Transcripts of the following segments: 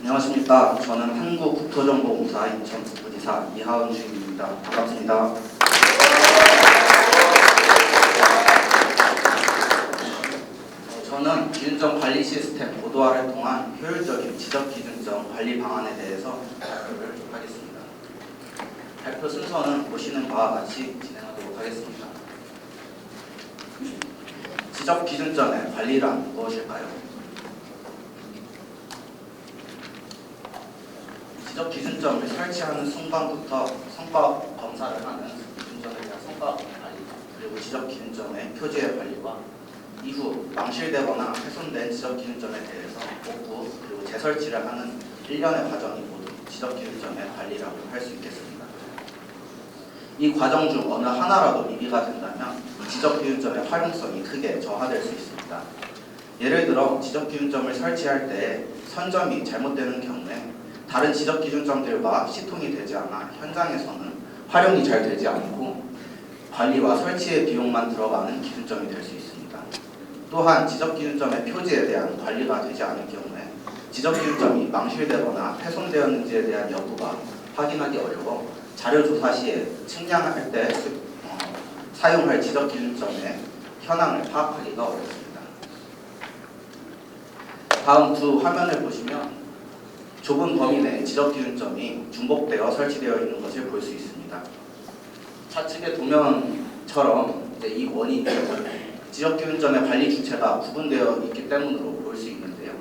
안녕하십니까. 저는 한국국토정보공사 인천북부지사 이하은 주임입니다. 반갑습니다. 저는 기준점 관리 시스템 고도화를 통한 효율적인 지적기준점 관리 방안에 대해서 발표를 하겠습니다. 발표 순서는 보시는 바와 같이 진행하도록 하겠습니다. 지적기준점의 관리란 무엇일까요? 지적기준점을 설치하는 순간부터 성과 검사를 하는 기준점에 대한 성과 관리, 그리고 지적기준점의 표지의 관리와 이후 망실되거나 훼손된 지적기준점에 대해서 복구 그리고 재설치를 하는 일련의 과정이 모두 지적기준점의 관리라고 할 수 있겠습니다. 이 과정 중 어느 하나라도 미비가 된다면 지적기준점의 활용성이 크게 저하될 수 있습니다. 예를 들어 지적기준점을 설치할 때 선점이 잘못되는 경우에 다른 지적기준점들과 시통이 되지 않아 현장에서는 활용이 잘 되지 않고 관리와 설치의 비용만 들어가는 기준점이 될 수 있습니다. 또한 지적기준점의 표지에 대한 관리가 되지 않을 경우에 지적기준점이 망실되거나 훼손되었는지에 대한 여부가 확인하기 어려워 자료조사 시에 측량할 때 사용할 지적기준점의 현황을 파악하기가 어렵습니다. 다음 두 화면을 보시면 좁은 범위 내 지적기준점이 중복되어 설치되어 있는 것을 볼 수 있습니다. 좌측의 도면처럼 이 원인이 지적기준점의 관리 주체가 구분되어 있기 때문으로 볼 수 있는데요.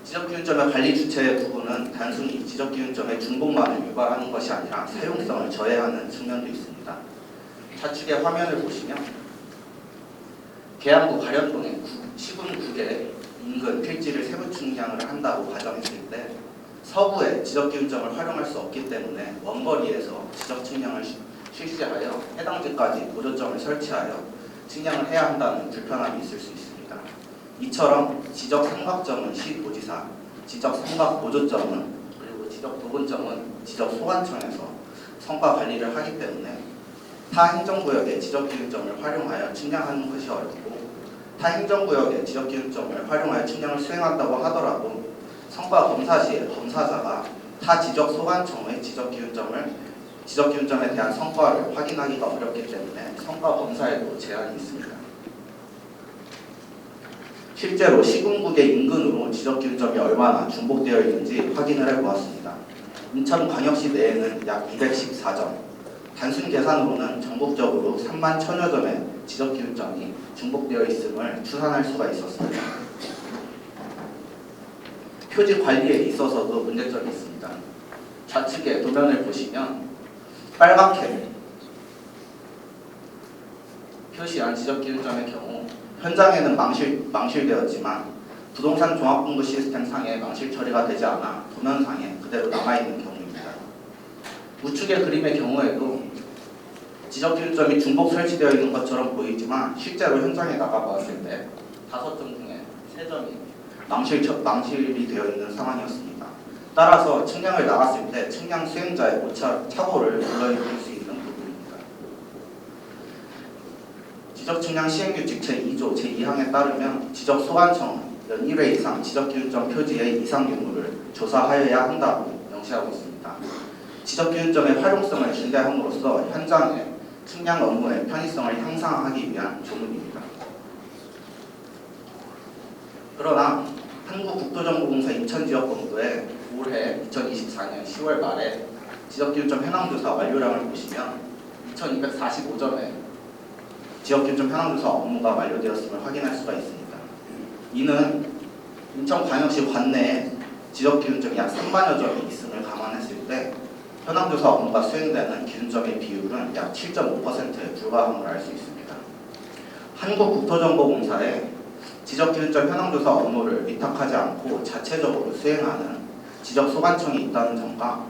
지적기준점의 관리 주체의 구분은 단순히 지적기준점의 중복만을 유발하는 것이 아니라 사용성을 저해하는 측면도 있습니다. 좌측의 화면을 보시면 계양구 가련동의 시군국의 인근 필지를 세부 측량을 한다고 가정했을 때 서부에 지적기준점을 활용할 수 없기 때문에 원거리에서 지적 측량을 실시하여 해당지까지 보조점을 설치하여 측량을 해야 한다는 불편함이 있을 수 있습니다. 이처럼 지적 삼각점은 시도지사, 지적 삼각 보조점은 그리고 지적 도분점은 지적 소관청에서 성과 관리를 하기 때문에 타 행정구역의 지적기준점을 활용하여 측량하는 것이 어렵고 타 행정구역의 지적기준점을 활용하여 측량을 수행한다고 하더라도 성과 검사 시에 검사자가 타 지적소관청의 지적기준점에 대한 성과를 확인하기가 어렵기 때문에 성과 검사에도 제한이 있습니다. 실제로 시군국의 인근으로 지적기준점이 얼마나 중복되어 있는지 확인을 해보았습니다. 인천광역시 내에는 약 214점, 단순 계산으로는 전국적으로 3만 1000여 점의 지적기준점이 중복되어 있음을 추산할 수가 있었습니다. 표지 관리에 있어서도 문제점이 있습니다. 좌측의 도면을 보시면 빨갛게 표시한 지적기준점의 경우 현장에는 망실되었지만 부동산 종합분부 시스템 상에 망실 처리가 되지 않아 도면상에 그대로 남아있는 경우입니다. 우측의 그림의 경우에도 지적기준점이 중복 설치되어 있는 것처럼 보이지만 실제로 현장에 나가보았을 때 5점 중에 3점이 망실이 되어 있는 상황이었습니다. 따라서 측량을 나갔을 때 측량 수행자의 착오를 불러일으킬 수 있는 부분입니다. 지적측량 시행규칙 제2조 제2항에 따르면 지적소관청은 연 1회 이상 지적기준점 표지의 이상 유무를 조사하여야 한다고 명시하고 있습니다. 지적기준점의 활용성을 증대함으로써 현장의 측량 업무의 편의성을 향상하기 위한 조문입니다. 그러나 한국국토정보공사 인천지역본부의 올해 2024년 10월 말에 지적기준점 현황조사 완료량을 보시면 2245점의 지적기준점 현황조사 업무가 완료되었음을 확인할 수가 있습니다. 이는 인천광역시 관내에 지적기준점이 약 3만여 점이 있음을 감안했을 때 현황조사 업무가 수행되는 기준점의 비율은 약 7.5%에 불과함을 알 수 있습니다. 한국국토정보공사에 지적기준점 현황조사 업무를 위탁하지 않고 자체적으로 수행하는 지적소관청이 있다는 점과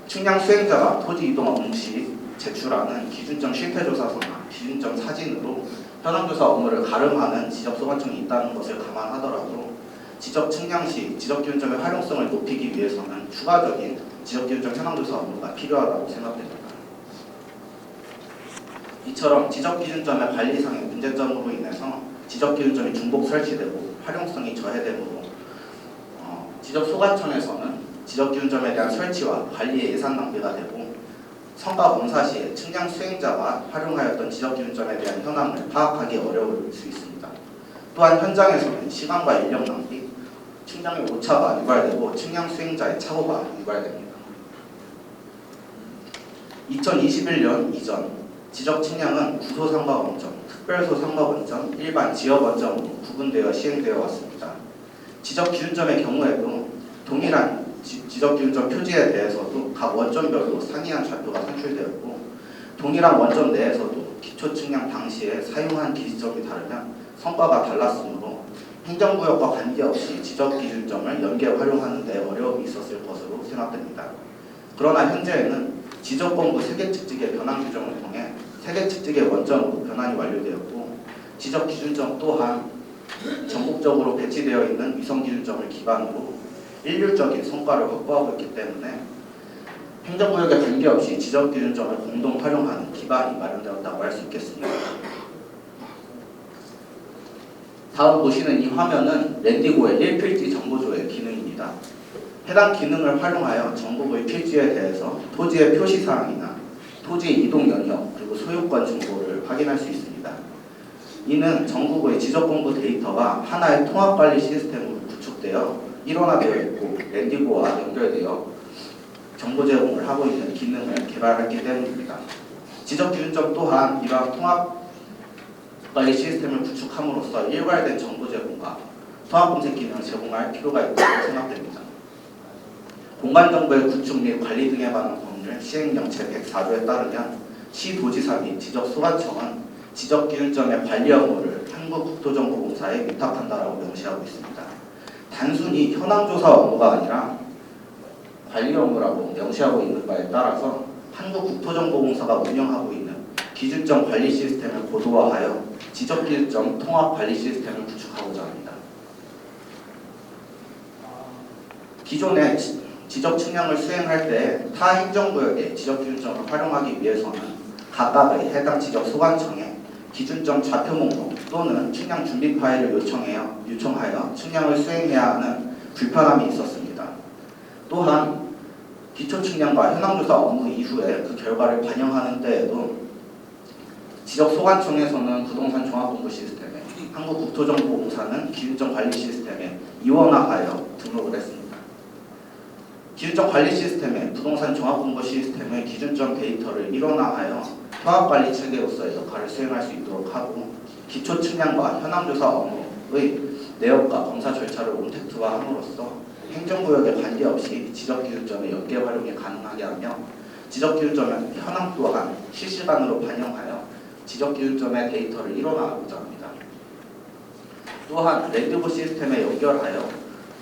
측량 수행자가 토지 이동 업무 시 제출하는 기준점 실태조사서나 기준점 사진으로 현황조사 업무를 가름하는 지적소관청이 있다는 것을 감안하더라도 지적 측량 시 지적기준점의 활용성을 높이기 위해서는 추가적인 지적기준점 현황조사 업무가 필요하다고 생각됩니다. 이처럼 지적기준점의 관리상의 문제점으로 인해서 지적기준점이 중복 설치되고 활용성이 저해되므로 지적소관청에서는 지적기준점에 대한 설치와 관리에 예산 낭비가 되고 성과 검사 시에 측량 수행자가 활용하였던 지적기준점에 대한 현황을 파악하기 어려울 수 있습니다. 또한 현장에서는 시간과 인력 낭비, 측량의 오차가 유발되고 측량 수행자의 착오가 유발됩니다. 2021년 이전 지적 측량은 구소상과원점, 특별소상과원점, 일반 지역원점으로 구분되어 시행되어 왔습니다. 지적기준점의 경우에도 동일한 지적기준점 표지에 대해서도 각 원점별로 상이한 좌표가 산출되었고 동일한 원점 내에서도 기초측량 당시에 사용한 기준점이 다르면 성과가 달랐으므로 행정구역과 관계없이 지적기준점을 연계 활용하는 데 어려움이 있었을 것으로 생각됩니다. 그러나 현재에는 지적본부 세계측직의 변환 규정을 통해 세계측직의 원점으로 변환이 완료되었고 지적기준점 또한 전국적으로 배치되어 있는 위성기준점을 기반으로 일률적인 성과를 확보하고 있기 때문에 행정구역에 관계없이 지적기준점을 공동 활용하는 기반이 마련되었다고 할 수 있겠습니다. 다음 보시는 이 화면은 랜디고의 1필지 정보조회 기능입니다. 해당 기능을 활용하여 전국의 필지에 대해서 토지의 표시사항이나 토지의 이동 영역 그리고 소유권 정보를 확인할 수 있습니다. 이는 전국의 지적공부 데이터가 하나의 통합관리 시스템으로 구축되어 일원화되어 있고 랜디고와 연결되어 정보 제공을 하고 있는 기능을 개발했기 때문입니다. 지적기준점 또한 이러한 통합관리 시스템을 구축함으로써 일괄된 정보 제공과 통합검색 기능을 제공할 필요가 있다고 생각됩니다. 공간정보의 구축 및 관리 등에 관한 법률 시행령제 104조에 따르면 시도지사 및 지적소관청은 지적기준점의 관리 업무를 한국국토정보공사에 위탁한다라고 명시하고 있습니다. 단순히 현황조사 업무가 아니라 관리 업무라고 명시하고 있는 바에 따라서 한국국토정보공사가 운영하고 있는 기준점 관리 시스템을 고도화하여 지적기준점 통합 관리 시스템을 구축하고자 합니다. 기존의 지적 측량을 수행할 때 타 행정구역의 지적기준점을 활용하기 위해서는 각각의 해당 지적소관청에 기준점 좌표 목록 또는 측량 준비 파일을 요청하여 측량을 수행해야 하는 불편함이 있었습니다. 또한 기초 측량과 현황조사 업무 이후에 그 결과를 반영하는 때에도 지적소관청에서는 부동산 종합공부 시스템에 한국국토정보공사는 기준점 관리 시스템에 이원화하여 등록을 했습니다. 기준점 관리 시스템에 부동산 종합공부 시스템의 기준점 데이터를 일원화하여 통합관리 체계로서의 역할을 수행할 수 있도록 하고 기초 측량과 현황조사 업무의 내역과 검사 절차를 옴택투화함으로써 행정구역에 관계없이 지적기준점의 연계 활용이 가능하게 하며 지적기준점의 현황 또한 실시간으로 반영하여 지적기준점의 데이터를 일원화하고자 합니다. 또한 랜드고 시스템에 연결하여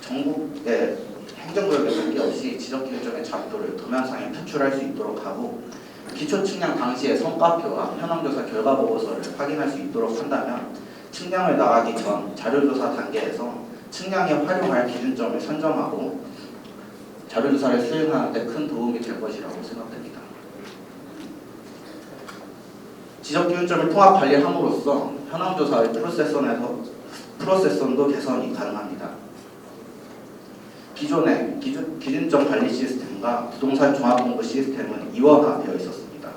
전국의 행정구역에 관계없이 지적기준점의 좌표를 도면상에 표출할 수 있도록 하고 기초 측량 당시의 성과표와 현황조사 결과 보고서를 확인할 수 있도록 한다면 측량을 나가기 전 자료조사 단계에서 측량에 활용할 기준점을 선점하고 자료조사를 수행하는 데 큰 도움이 될 것이라고 생각됩니다. 지적기준점을 통합 관리함으로써 현황조사의 프로세선도 개선이 가능합니다. 기존의 기준점 관리 시스템과 부동산 종합공부 시스템은 이원화되어 있었습니다.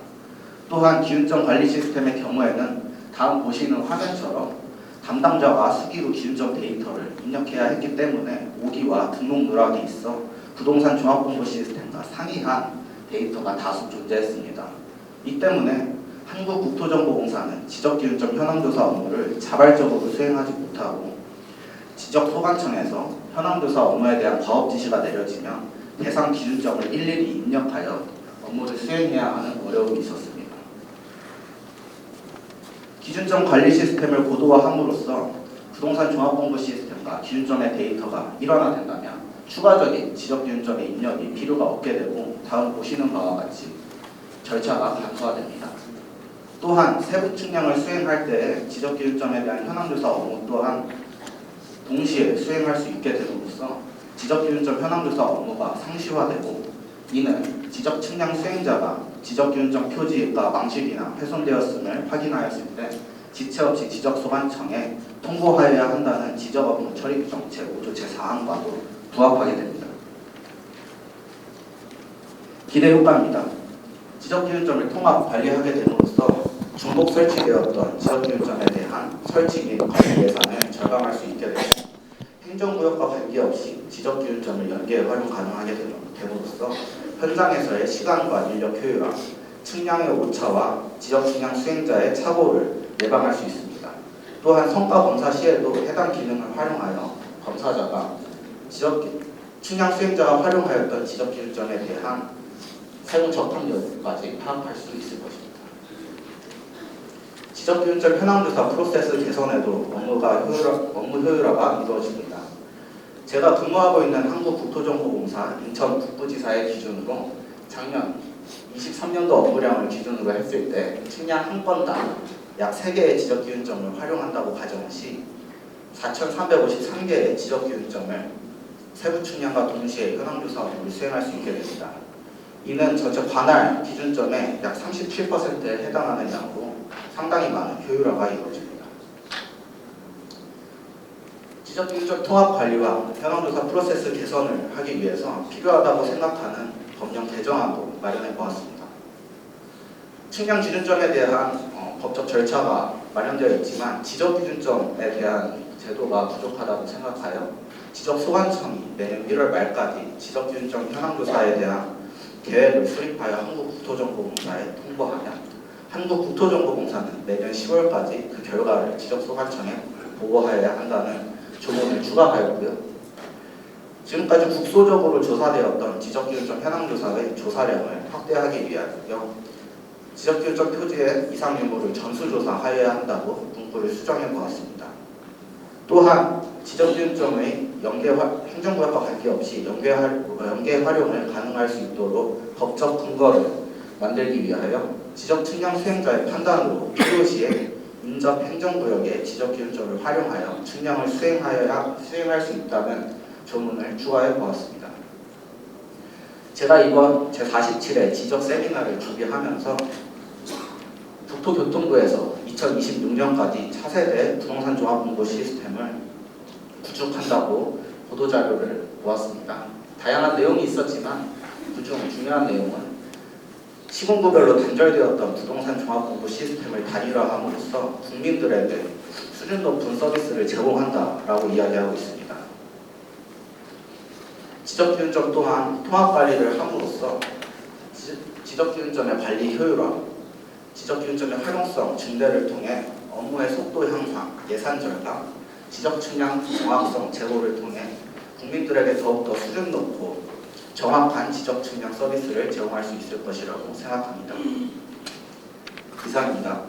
또한 기준점 관리 시스템의 경우에는 다음 보시는 화면처럼 담당자가 수기로 기준점 데이터를 입력해야 했기 때문에 오기와 등록 누락이 있어 부동산 종합공부 시스템과 상이한 데이터가 다수 존재했습니다. 이 때문에 한국국토정보공사는 지적기준점 현황조사 업무를 자발적으로 수행하지 못하고 지적소관청에서 현황조사 업무에 대한 과업 지시가 내려지면 대상 기준점을 일일이 입력하여 업무를 수행해야 하는 어려움이 있었습니다. 기준점 관리 시스템을 고도화함으로써 부동산 종합공부 시스템과 기준점의 데이터가 일원화된다면 추가적인 지적기준점의 입력이 필요가 없게 되고 다음 보시는 바와 같이 절차가 간소화됩니다. 또한 세부 측량을 수행할 때 지적기준점에 대한 현황조사 업무 또한 동시에 수행할 수 있게 됨으로써 지적기준점 현황조사 업무가 상시화되고 이는 지적측량 수행자가 지적기준점 표지가 망실이나 훼손되었음을 확인하였을 때 지체 없이 지적소관청에 통보하여야 한다는 지적업무 처리규정 제5조 제4항과도 부합하게 됩니다. 기대 효과입니다. 지적기준점을 통합 관리하게 됨으로써 중복 설치되었던 지적기준점에 대한 설치 및 관리 예산을 절감할 수 있게 되고 행정구역과 관계없이 지적기준점을 연계 활용 가능하게 됨으로써 현장에서의 시간과 인력 효율화, 측량의 오차와 지적측량 수행자의 착오를 예방할 수 있습니다. 또한 성과 검사 시에도 해당 기능을 활용하여 검사자가 측량 수행자가 활용하였던 지적기준점에 대한 세부 적합 여부까지 파악할 수 있을 것입니다. 지적기준점 현황조사 프로세스 개선에도 업무 효율화가 이루어집니다. 제가 근무하고 있는 한국국토정보공사 인천 북부지사의 기준으로 작년 23년도 업무량을 기준으로 했을 때 측량 한 건당 약 3개의 지적기준점을 활용한다고 가정 시 4,353개의 지적기준점을 세부 측량과 동시에 현황조사 업무를 수행할 수 있게 됩니다. 이는 전체 관할 기준점의 약 37%에 해당하는 양으로 상당히 많은 효율화가 이루어집니다. 지적기준점 통합 관리와 현황조사 프로세스 개선을 하기 위해서 필요하다고 생각하는 법령 개정안도 마련해 보았습니다. 측량 기준점에 대한 법적 절차가 마련되어 있지만 지적기준점에 대한 제도가 부족하다고 생각하여 지적소관청이 내년 1월 말까지 지적기준점 현황조사에 대한 계획을 수립하여 한국국토정보공사에 통보하면 한국국토정보공사는 내년 10월까지 그 결과를 지적소관청에 보고하여야 한다는 조문을 추가하였고요. 지금까지 국소적으로 조사되었던 지적기준점 현황조사의 조사량을 확대하기 위하여 지적기준점 표지의 이상 유무를 전수조사하여야 한다고 문구를 수정해 보았습니다. 또한 지적기준점의 행정구역과 관계없이 연계 활용을 가능할 수 있도록 법적 근거를 만들기 위하여 지적측량 수행자의 판단으로 필요시에 인접 행정구역의 지적기준점을 활용하여 측량을 수행할 수 있다는 조문을 추가해 보았습니다. 제가 이번 제47회 지적 세미나를 준비하면서 국토교통부에서 2026년까지 차세대 부동산 종합공고 시스템을 구축한다고 보도자료를 보았습니다. 다양한 내용이 있었지만 그중 중요한 내용은 시군구별로 단절되었던 부동산 종합공고 시스템을 단일화함으로써 국민들에게 수준 높은 서비스를 제공한다라고 이야기하고 있습니다. 지적기준점 또한 통합관리를 함으로써 지적기준점의 관리 효율화, 지적기준점의 활용성 증대를 통해 업무의 속도 향상, 예산 절감, 지적측량 정확성 제고를 통해 국민들에게 더욱더 수준 높고 정확한 지적측량 서비스를 제공할 수 있을 것이라고 생각합니다. 이상입니다.